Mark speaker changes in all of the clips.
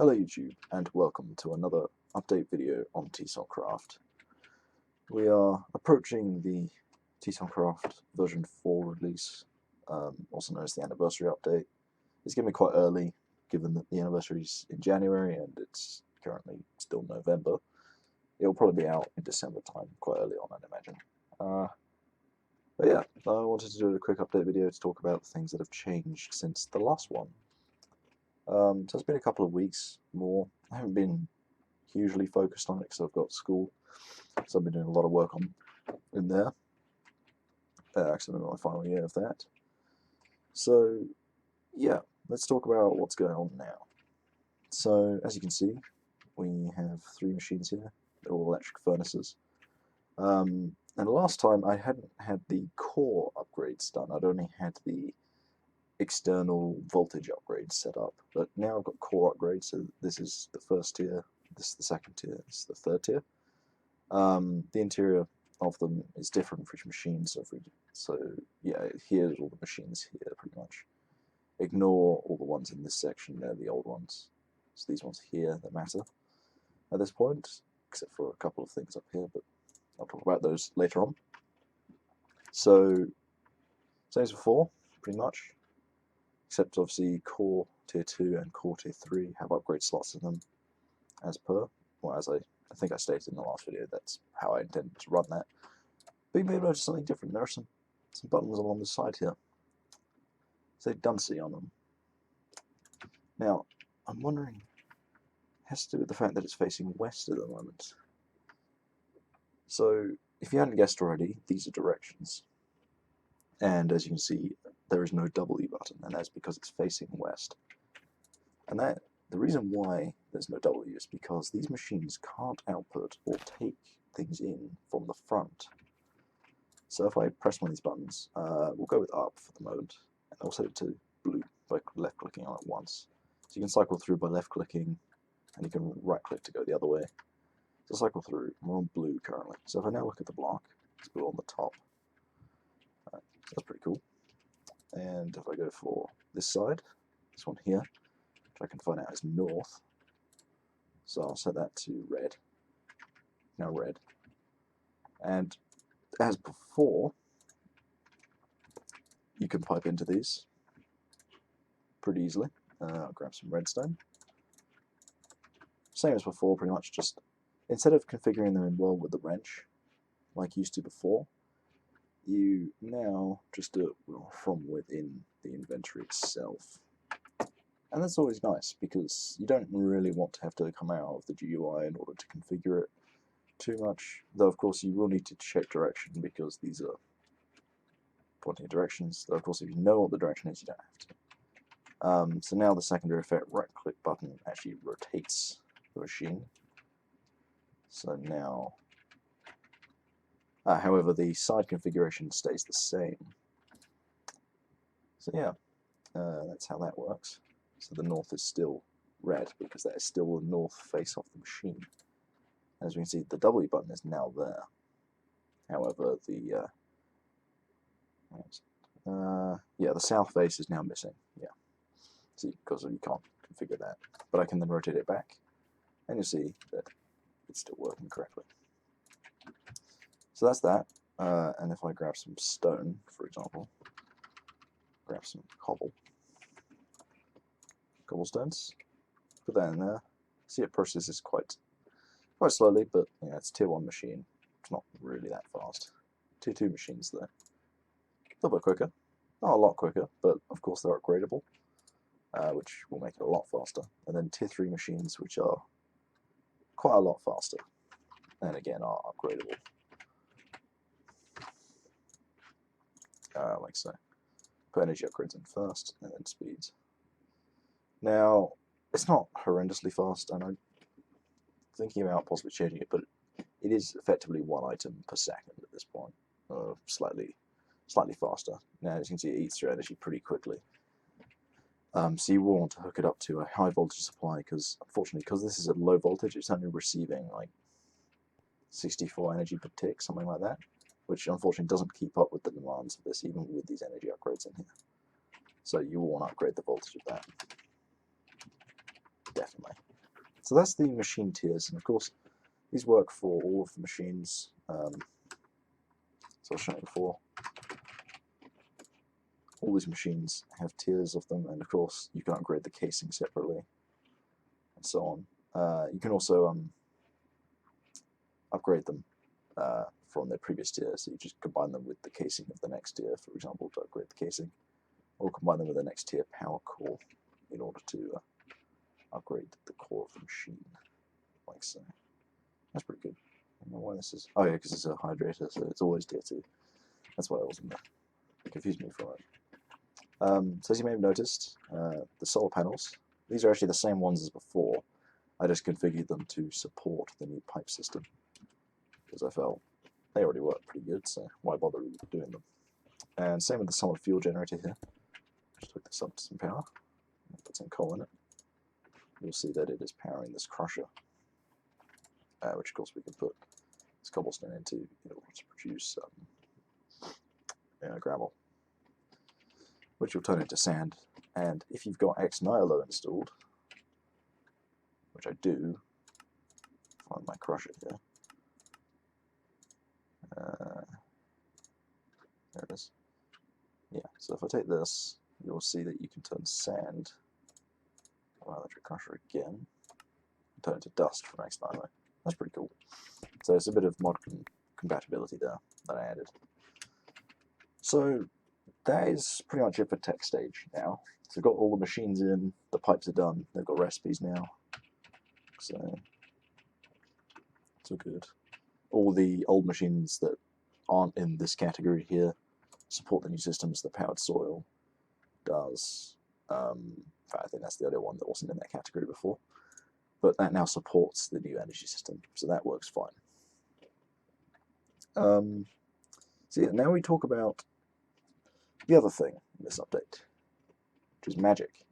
Speaker 1: Hello YouTube, and welcome to another update video on TSON Craft. We are approaching the TSON Craft version 4 release, also known as the anniversary update. It's going to be quite early, given that the anniversary is in January and it's currently still November. It'll probably be out in December time, quite early on, I'd imagine. But yeah, I wanted to do a quick update video to talk about the things that have changed since the last one. So it's been a couple of weeks more. I haven't been hugely focused on it because I've got school, so I've been doing a lot of work in there. Actually, I'm in my final year of that. So yeah, let's talk about what's going on now. So as you can see, we have 3 machines here. They're all electric furnaces. And last time I hadn't had the core upgrades done. I'd only had the external voltage upgrades set up, but now I've got core upgrades. So this is the first tier, this is the second tier, this is the third tier. The interior of them is different for each machine, so yeah, here's all the machines here pretty much. Ignore all the ones in this section, they're the old ones. So these ones here that matter at this point, except for a couple of things up here, but I'll talk about those later on. So same as before, pretty much. Except obviously core tier 2 and core tier 3 have upgrade slots in them as per, well, as I think I stated in the last video, that's how I intended to run that. But you may notice something different. There are some buttons along the side here. Say Duncy on them. Now, I'm wondering, it has to do with the fact that it's facing west at the moment. So, if you hadn't guessed already, these are directions. And as you can see, there is no W button, and that's because it's facing west. And the reason why there's no W is because these machines can't output or take things in from the front. So if I press one of these buttons, we'll go with up for the moment, and I'll set it to blue by left-clicking on it once. So you can cycle through by left-clicking, and you can right-click to go the other way. So cycle through, we're on blue currently. So if I now look at the block, it's blue on the top. So that's pretty cool. And if I go for this side, this one here, which I can find out is north, so I'll set that to red. Now red. And as before, you can pipe into these pretty easily. I'll grab some redstone. Same as before, pretty much, just instead of configuring them in well with the wrench, like you used to before, you now just do it from within the inventory itself. And that's always nice, because you don't really want to have to come out of the GUI in order to configure it too much. Though of course you will need to check direction, because these are pointing directions. Though of course if you know what the direction is, you don't have to. So now the secondary effect right-click button actually rotates the machine. So now however, the side configuration stays the same. So yeah, that's how that works. So the north is still red, because that is still the north face of the machine. As we can see, the W button is now there. However, the the south face is now missing. Yeah, see, because you can't configure that. But I can then rotate it back, and you'll see that it's still working correctly. So that's that. And if I grab some stone, for example, grab some cobblestones, put that in there. See, it processes quite slowly, but yeah, it's tier 1 machine. It's not really that fast. Tier 2 machines though, a little bit quicker, not a lot quicker, but of course they're upgradable, which will make it a lot faster. And then tier 3 machines, which are quite a lot faster, and again are upgradable. Like so. Put energy upgrades in first, and then speeds. Now, it's not horrendously fast, and I'm thinking about possibly changing it, but it is effectively 1 item per second at this point, slightly faster. Now, as you can see, it eats through energy pretty quickly. So you will want to hook it up to a high voltage supply, because unfortunately, because this is at low voltage, it's only receiving like 64 energy per tick, something like that, which unfortunately doesn't keep up with the demands of this, even with these energy upgrades in here. So you will want to upgrade the voltage of that. Definitely. So that's the machine tiers, and of course these work for all of the machines. So I was showing before, all these machines have tiers of them, and of course you can upgrade the casing separately, and so on. You can also upgrade them from their previous tier, so you just combine them with the casing of the next tier, for example, to upgrade the casing, or combine them with the next tier power core in order to upgrade the core of the machine, like so. That's pretty good. I don't know why this is. Oh yeah, because it's a hydrator, so it's always tier 2. That's why it wasn't there. It confused me for it. So as you may have noticed, the solar panels, these are actually the same ones as before. I just configured them to support the new pipe system, because I felt they already work pretty good, so why bother doing them? And same with the solid fuel generator here. Just hook this up to some power, put some coal in it. You'll see that it is powering this crusher, which of course we can put this cobblestone into in order to produce gravel, which will turn into sand. And if you've got Ex Nihilo installed, which I do, find my crusher here. There it is. Yeah, so if I take this, you'll see that you can turn sand, electric crusher again, and turn it to dust from Ex Nihilo. That's pretty cool. So it's a bit of mod compatibility there that I added. So that is pretty much it for tech stage now. So I've got all the machines in, the pipes are done, they've got recipes now. So it's all good. All the old machines that aren't in this category here support the new systems. The powered soil does. In fact, I think that's the only one that wasn't in that category before. But that now supports the new energy system, so that works fine. So yeah, now we talk about the other thing in this update, which is magic.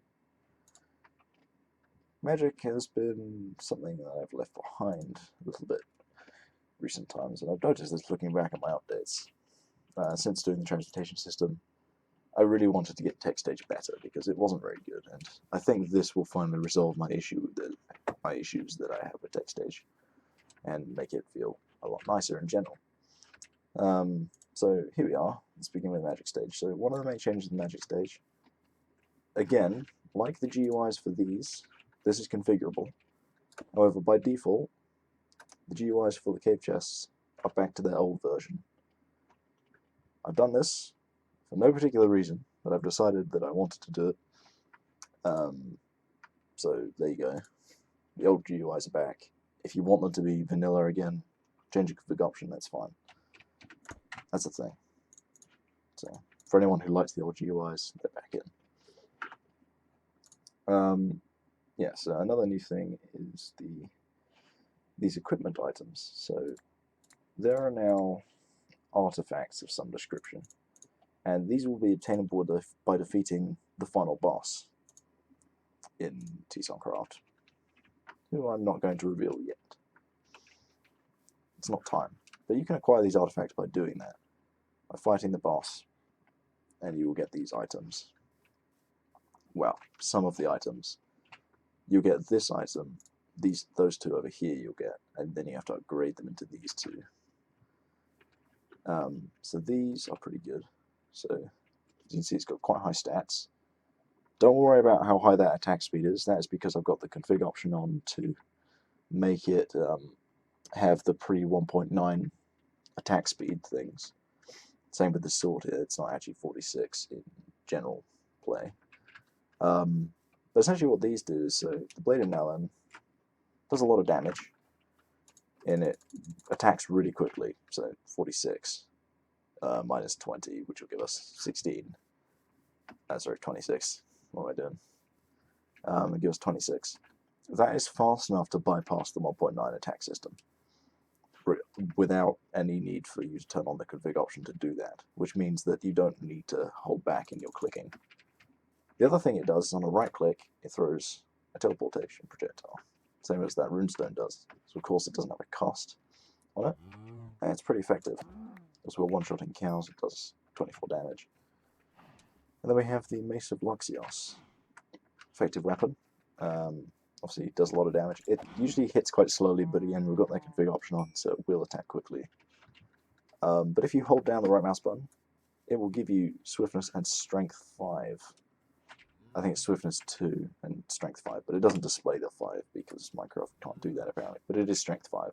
Speaker 1: Magic has been something that I've left behind a little bit recent times, and I've noticed this looking back at my updates. Since doing the transportation system, I really wanted to get tech stage better because it wasn't very good, and I think this will finally resolve my issues that I have with tech stage and make it feel a lot nicer in general. So here we are. Let's begin with Magic Stage. So one of the main changes in Magic Stage, again, like the GUIs for these, this is configurable. However, by default, the GUIs for the cave chests are back to their old version. I've done this for no particular reason, but I've decided that I wanted to do it. So there you go. The old GUIs are back. If you want them to be vanilla again, change your config option, that's fine. That's the thing. So for anyone who likes the old GUIs, they're back in. Yeah, so another new thing is these equipment items. So there are now artifacts of some description, and these will be obtainable by defeating the final boss in TSON Craft, who I'm not going to reveal yet. It's not time. But you can acquire these artifacts by doing that, by fighting the boss, and you will get these items. Well, some of the items. You'll get this item, those two over here you'll get, and then you have to upgrade them into these two. So these are pretty good. So as you can see, it's got quite high stats. Don't worry about how high that attack speed is. That is because I've got the config option on to make it have the pre 1.9 attack speed things. Same with the sword here. It's not actually 46 in general play. But essentially what these do is, so the Blade of Nalan does a lot of damage, and it attacks really quickly. So 46 minus 20, which will give us 16. Sorry, 26. What am I doing? It gives 26. That is fast enough to bypass the 1.9 attack system without any need for you to turn on the config option to do that, which means that you don't need to hold back in your clicking. The other thing it does is on a right click, it throws a teleportation projectile, same as that runestone does. So of course it doesn't have a cost on it, and it's pretty effective. As we're one-shotting cows, it does 24 damage. And then we have the Mace of Luxios, effective weapon. obviously it does a lot of damage. It usually hits quite slowly, but again, we've got that config option on, so it will attack quickly. But if you hold down the right mouse button, it will give you swiftness and strength 5. I think it's swiftness 2 and strength 5, but it doesn't display the 5 because Minecraft can't do that apparently. But it is strength 5,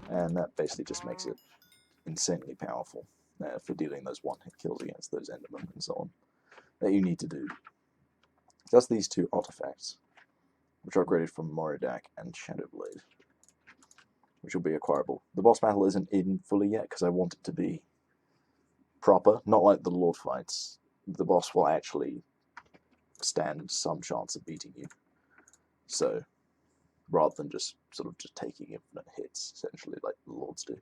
Speaker 1: and that basically just makes it insanely powerful for dealing those one-hit kills against those Endermen and so on that you need to do. That's these two artifacts, which are upgraded from Moridak and Shadowblade, which will be acquirable. The boss battle isn't in fully yet because I want it to be proper, not like the Lord fights. The boss will actually stand some chance of beating you. So, rather than just taking infinite hits, essentially, like the Lords do.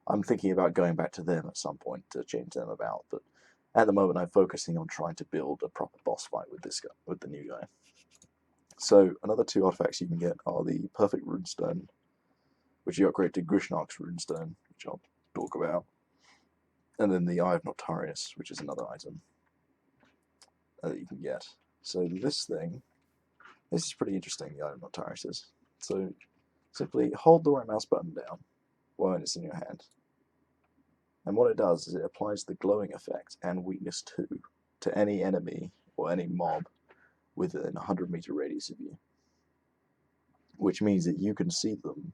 Speaker 1: I'm thinking about going back to them at some point to change them about, but at the moment I'm focusing on trying to build a proper boss fight with this guy, with the new guy. So, another two artifacts you can get are the Perfect Runestone, which you upgrade to Grishnark's Runestone, which I'll talk about, and then the Eye of Notarius, which is another item that you can get. So this is pretty interesting, the Eye of Notarius is. So simply hold the right mouse button down when it's in your hand, and what it does is it applies the glowing effect and weakness 2 to any enemy or any mob within a 100-meter radius of you, which means that you can see them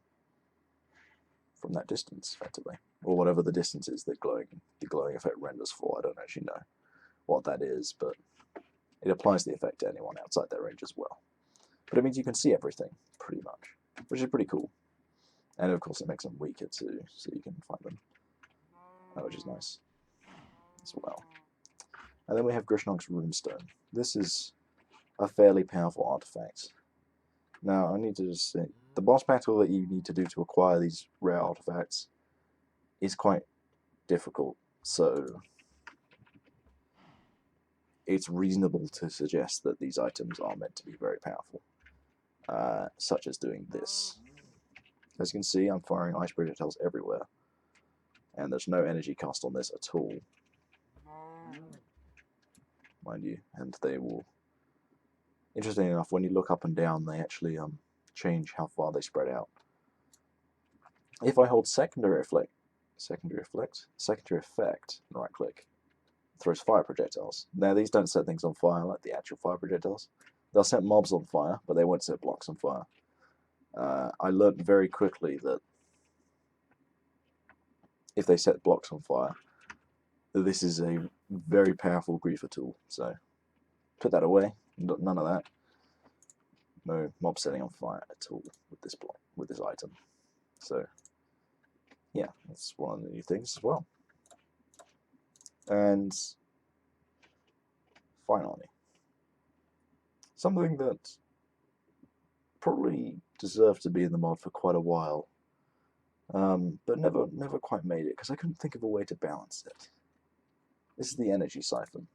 Speaker 1: from that distance, effectively, or whatever the distance is that the glowing effect renders for. I don't actually know what that is, but it applies the effect to anyone outside that range as well. But it means you can see everything, pretty much, which is pretty cool. And of course it makes them weaker too, so you can find them, which is nice as well. And then we have Grishnark's Runestone. This is a fairly powerful artifact. Now, I need to just say, the boss battle that you need to do to acquire these rare artifacts is quite difficult, so it's reasonable to suggest that these items are meant to be very powerful, such as doing this. As you can see, I'm firing ice projectiles everywhere, and there's no energy cost on this at all, mind you, and they will, interesting enough, when you look up and down, they actually change how far they spread out. If I hold secondary effect, and right click, throws fire projectiles. Now these don't set things on fire like the actual fire projectiles. They'll set mobs on fire, but they won't set blocks on fire. I learned very quickly that if they set blocks on fire, this is a very powerful griefer tool. So put that away. None of that. No mob setting on fire at all with this block, with this item. So yeah, that's one of the new things as well. And finally, something that probably deserved to be in the mod for quite a while, but never quite made it because I couldn't think of a way to balance it. This is the energy siphon,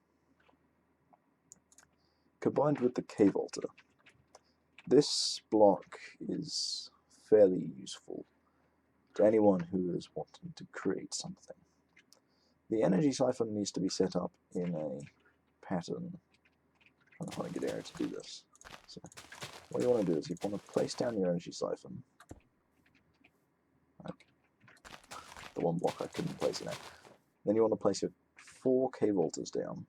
Speaker 1: combined with the cave altar. This block is fairly useful to anyone who is wanting to create something. The energy siphon needs to be set up in a pattern. I'm trying to find a good area to do this. So what you want to do is you want to place down your energy siphon. Okay. The one block I couldn't place it at. Then you want to place your 4 cave altars down.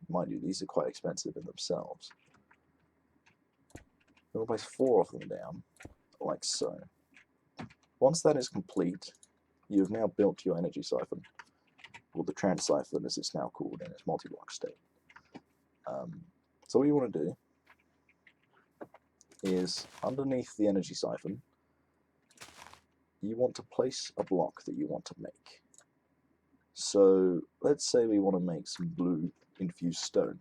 Speaker 1: Mind you, these are quite expensive in themselves. You want to place 4 of them down, like so. Once that is complete, you've now built your energy siphon, or the trans siphon as it's now called in its multi-block state. So what you want to do is, underneath the energy siphon, you want to place a block that you want to make. So let's say we want to make some blue infused stone.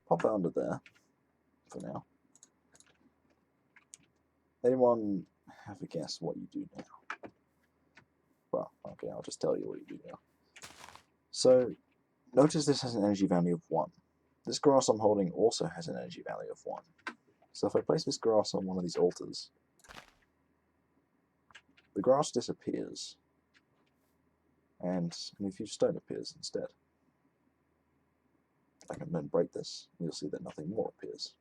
Speaker 1: Pop that under there for now. Anyone have a guess what you do now? Well, okay, I'll just tell you what you do now. So notice this has an energy value of 1. This grass I'm holding also has an energy value of 1. So if I place this grass on one of these altars, the grass disappears, and an infused stone appears instead. I can then break this, and you'll see that nothing more appears.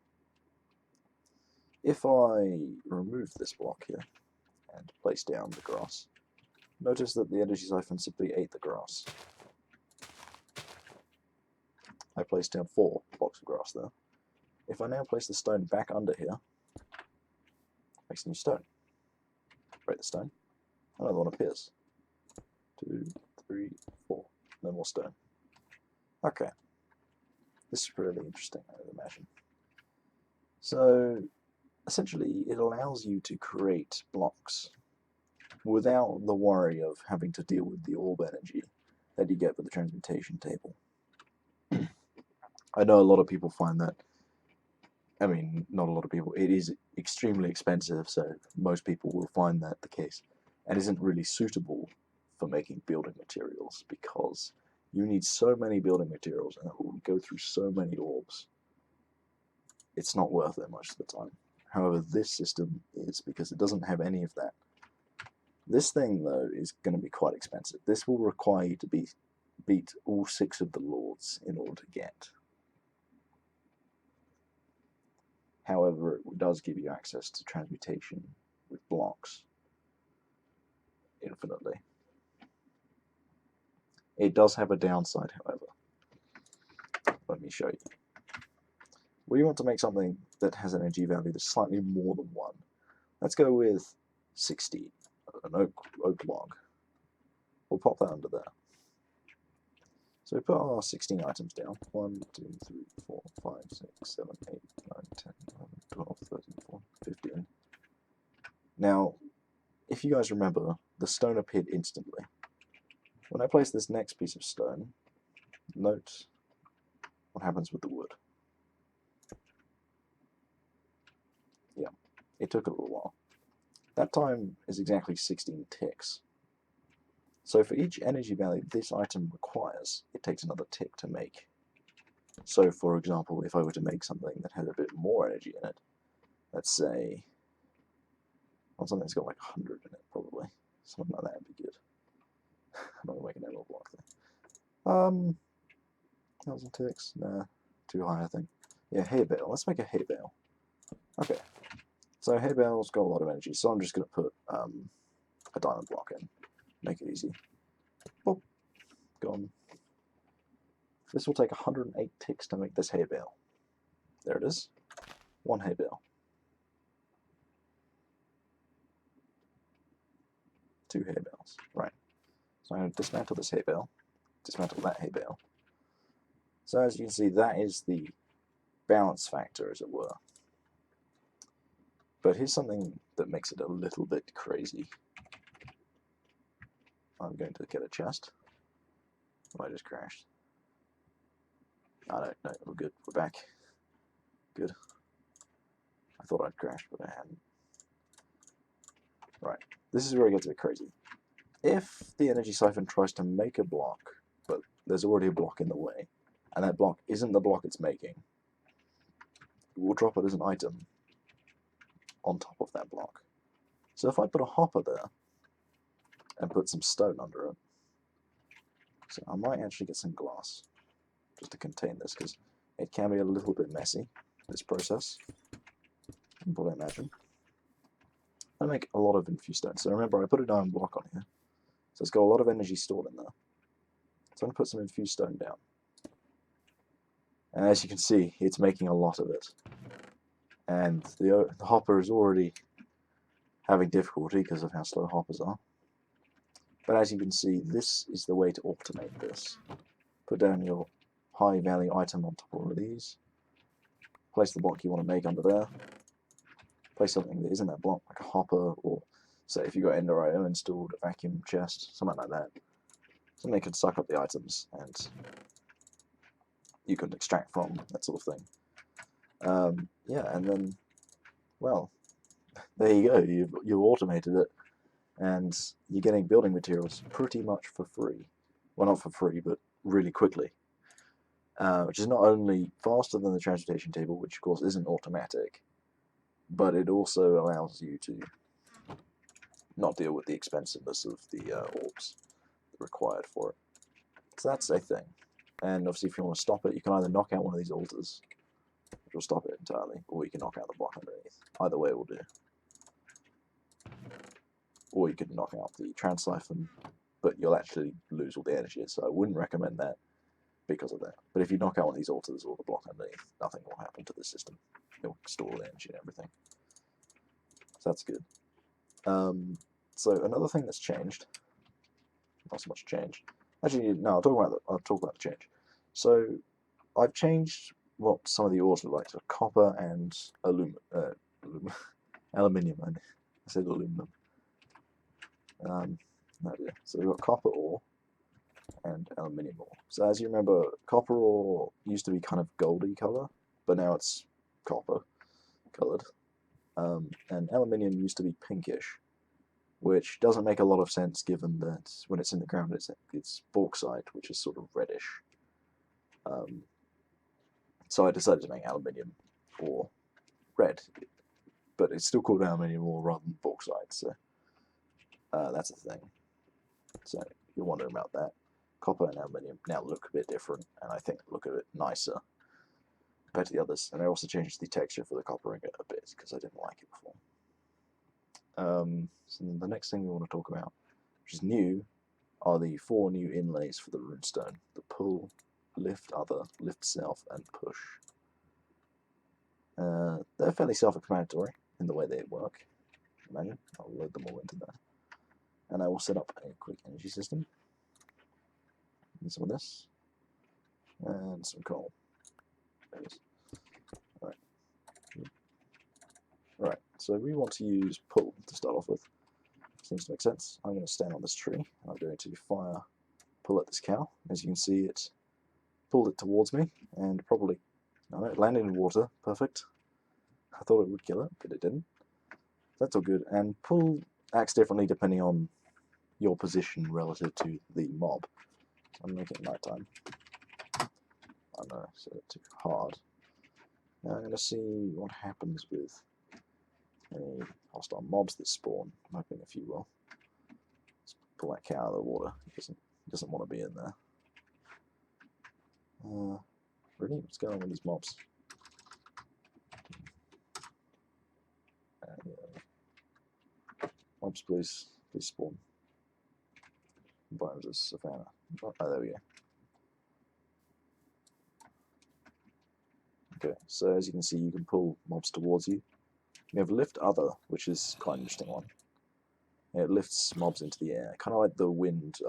Speaker 1: If I remove this block here and place down the grass, notice that the energy siphon simply ate the grass. I placed down 4 blocks of grass there. If I now place the stone back under here, makes a new stone. Break the stone, another one appears. 2, 3, 4. No more stone. Okay. This is really interesting, I would imagine. So, essentially, it allows you to create blocks without the worry of having to deal with the orb energy that you get with the transmutation table. I know a lot of people find that, I mean, not a lot of people, it is extremely expensive, so most people will find that the case, and isn't really suitable for making building materials, because you need so many building materials and it will go through so many orbs. It's not worth it much of the time. However, this system is, because it doesn't have any of that. This thing, though, is going to be quite expensive. This will require you to beat all 6 of the lords in order to get. However, it does give you access to transmutation with blocks infinitely. It does have a downside, however. Let me show you. We want to make something that has an energy value that's slightly more than 1. Let's go with 60, an oak log. We'll pop that under there. So we put our 16 items down. 1, 2, 3, 4, 5, 6, 7, 8, 9, 10, 11, 12, 13, 14, 15. Now, if you guys remember, the stone appeared instantly. When I place this next piece of stone, note what happens with the wood. Yeah, it took a little while. That time is exactly 16 ticks. So for each energy value this item requires, it takes another tick to make. So for example, if I were to make something that had a bit more energy in it, let's say, well, something that's got like 100 in it probably, something like that would be good. I'm not going to make an emerald block there. 1,000 ticks? Nah, too high I think. Yeah, hay bale. Let's make a hay bale. Okay, so hay bale's got a lot of energy, so I'm just going to put a diamond block in. Make it easy. Boop. Gone. This will take 108 ticks to make this hay bale. There it is. 1 hay bale. 2 hay bales. Right. So I'm going to dismantle this hay bale. Dismantle that hay bale. So as you can see, that is the balance factor, as it were. But here's something that makes it a little bit crazy. I'm going to get a chest. Oh, I just crashed. Oh, no, we're good. We're back. Good. I thought I'd crashed, but I hadn't. Right. This is where it gets a bit crazy. If the energy siphon tries to make a block, but there's already a block in the way, and that block isn't the block it's making, we'll drop it as an item on top of that block. So if I put a hopper there and put some stone under it, so I might actually get some glass just to contain this, because it can be a little bit messy, this process, you can probably imagine. I make a lot of infused stone. So remember, I put a diamond block on here, so it's got a lot of energy stored in there. So I'm going to put some infused stone down. And as you can see, it's making a lot of it. And the hopper is already having difficulty because of how slow hoppers are. But as you can see, this is the way to automate this. Put down your high value item on top of one of these. Place the block you want to make under there. Place something that isn't that block, like a hopper, or say if you've got Ender IO installed, a vacuum chest, something like that. Something that can suck up the items and you can extract from, that sort of thing. Yeah, and then, well, there you go, you've automated it, and you're getting building materials pretty much for free. Well, not for free, but really quickly. Which is not only faster than the transmutation table, which of course isn't automatic, but it also allows you to not deal with the expensiveness of the orbs required for it. So that's a thing. And obviously if you want to stop it, you can either knock out one of these altars, which will stop it entirely, or you can knock out the block underneath. Either way will do. Or you could knock out the Transiphon, but you'll actually lose all the energy, so I wouldn't recommend that because of that. But if you knock out one of these altars or the block underneath, nothing will happen to the system. It'll store the energy and everything. So that's good. So another thing that's changed, not so much change. Actually, no, I'll talk about the change. So I've changed what some of the ores look like to copper and aluminium. I said aluminum. No, yeah. So we've got copper ore and aluminium ore. So as you remember, copper ore used to be kind of goldy color, but now it's copper colored. And aluminium used to be pinkish, which doesn't make a lot of sense given that when it's in the ground it's bauxite, which is sort of reddish. So I decided to make aluminium ore red, but it's still called aluminium ore rather than bauxite, so that's the thing. So you're wondering about that. Copper and aluminium now look a bit different, and I think look a bit nicer compared to the others. And I also changed the texture for the copper ingot a bit because I didn't like it before. So the next thing we want to talk about, which is new, are the 4 new inlays for the runestone: the pull, lift other, lift self, and push. They're fairly self-explanatory in the way they work. Imagine I'll load them all into there, and I will set up a quick energy system. And some of this, and some coal. There it is. Right, so we want to use pull to start off with. Seems to make sense. I'm going to stand on this tree. I'm going to pull at this cow. As you can see, it pulled it towards me, and probably, no, it landed in water. Perfect. I thought it would kill it, but it didn't. That's all good. And pull acts differently depending on your position relative to the mob. So I'm making it nighttime. I'm going to set it to hard. Now I'm going to see what happens with any hostile mobs that spawn. I'm hoping a few will. Let's pull that cow out of the water. He doesn't want to be in there. Really? What's going on with these mobs? Yeah. Mobs, please spawn. Biomes of Savannah. Oh, there we go. Okay, so as you can see, you can pull mobs towards you. You have lift other, which is quite an interesting one. It lifts mobs into the air, kind of like the wind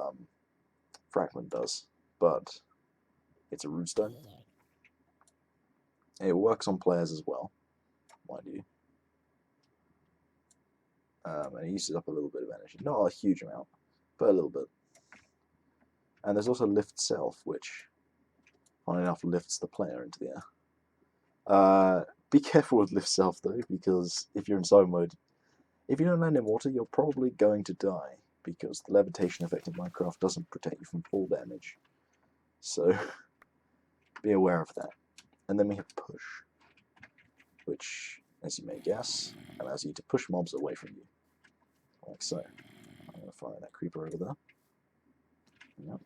Speaker 1: fragment does, but it's a runestone. It works on players as well, mind you. And it uses up a little bit of energy. Not a huge amount, but a little bit. And there's also lift self, which, funnily enough, lifts the player into the air. Be careful with lift self though, because if you're in solo mode, if you don't land in water, you're probably going to die, because the levitation effect in Minecraft doesn't protect you from fall damage. So be aware of that. And then we have push, which, as you may guess, allows you to push mobs away from you, like so. I'm going to fire that creeper over there. Yep.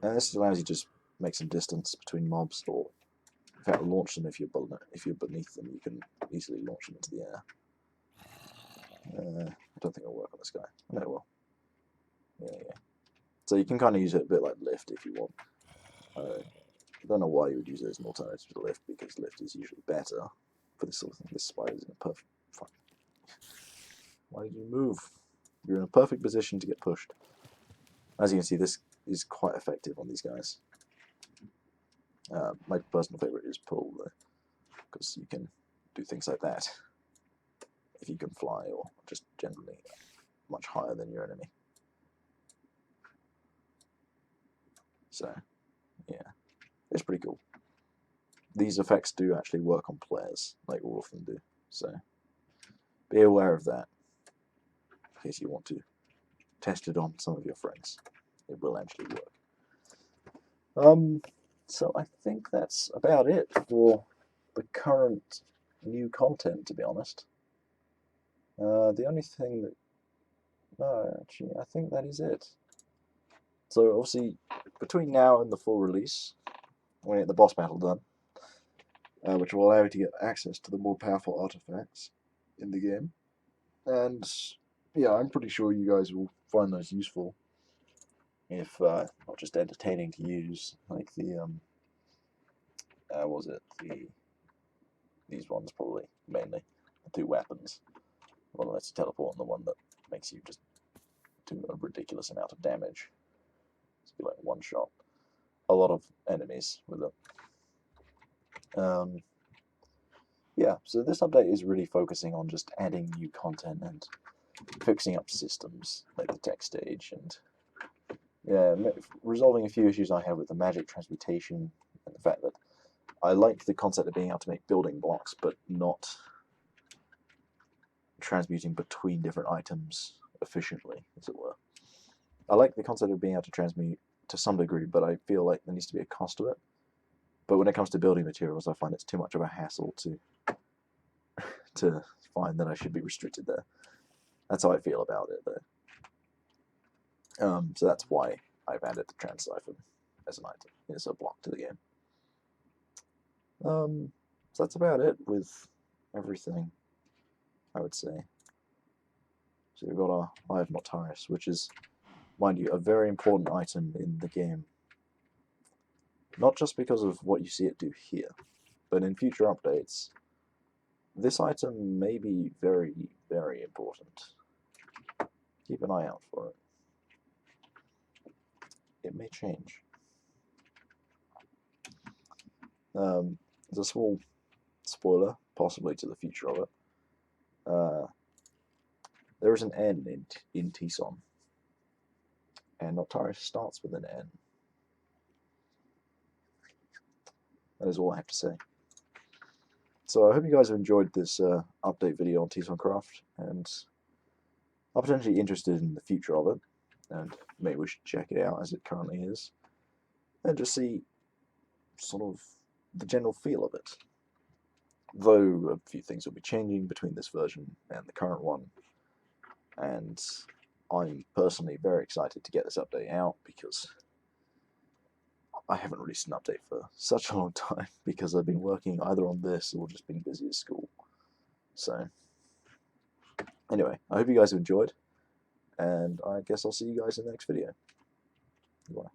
Speaker 1: And this allows you to just make some distance between mobs, or in fact launch them if you're beneath them. You can easily launch them into the air. I don't think it'll work on this guy. No, it will. Yeah. So you can kind of use it a bit like lift if you want. I don't know why you would use it as an alternative to lift, because lift is usually better for this sort of thing. This spider's in a perfect... Fuck. Why did you move? You're in a perfect position to get pushed. As you can see, this is quite effective on these guys. My personal favourite is pull, though, because you can do things like that if you can fly, or just generally much higher than your enemy. So, yeah, it's pretty cool. These effects do actually work on players, like all of them do, so be aware of that in case you want to test it on some of your friends. It will actually work. So I think that's about it for the current new content, to be honest. The only thing that... No, actually, I think that is it. So obviously, between now and the full release, when you get the boss battle done, which will allow you to get access to the more powerful artifacts in the game. And yeah, I'm pretty sure you guys will find those useful, if not just entertaining to use, like the these ones probably mainly the two weapons. The one that lets you teleport and the one that makes you just do a ridiculous amount of damage. It's like one shot a lot of enemies with it. Yeah, so this update is really focusing on just adding new content and fixing up systems like the tech stage, and yeah, resolving a few issues I have with the magic transmutation and the fact that I like the concept of being able to make building blocks, but not transmuting between different items efficiently, as it were. I like the concept of being able to transmute to some degree, but I feel like there needs to be a cost to it. But when it comes to building materials, I find it's too much of a hassle to find that I should be restricted there. That's how I feel about it, though. So that's why I've added the trans siphon as an item, as a block to the game. So that's about it with everything, I would say. So we've got our Eye of Notaris, which is, mind you, a very important item in the game. Not just because of what you see it do here, but in future updates, this item may be very, very important. Keep an eye out for it. It may change. There's a small spoiler, possibly to the future of it. There is an N in TSON, and Notaris starts with an N. That is all I have to say. So I hope you guys have enjoyed this update video on TSON Craft, and are potentially interested in the future of it, and maybe we should check it out as it currently is, and just see sort of the general feel of it. Though a few things will be changing between this version and the current one, and I'm personally very excited to get this update out because I haven't released an update for such a long time because I've been working either on this or just been busy at school. So anyway, I hope you guys have enjoyed, and I guess I'll see you guys in the next video. Goodbye.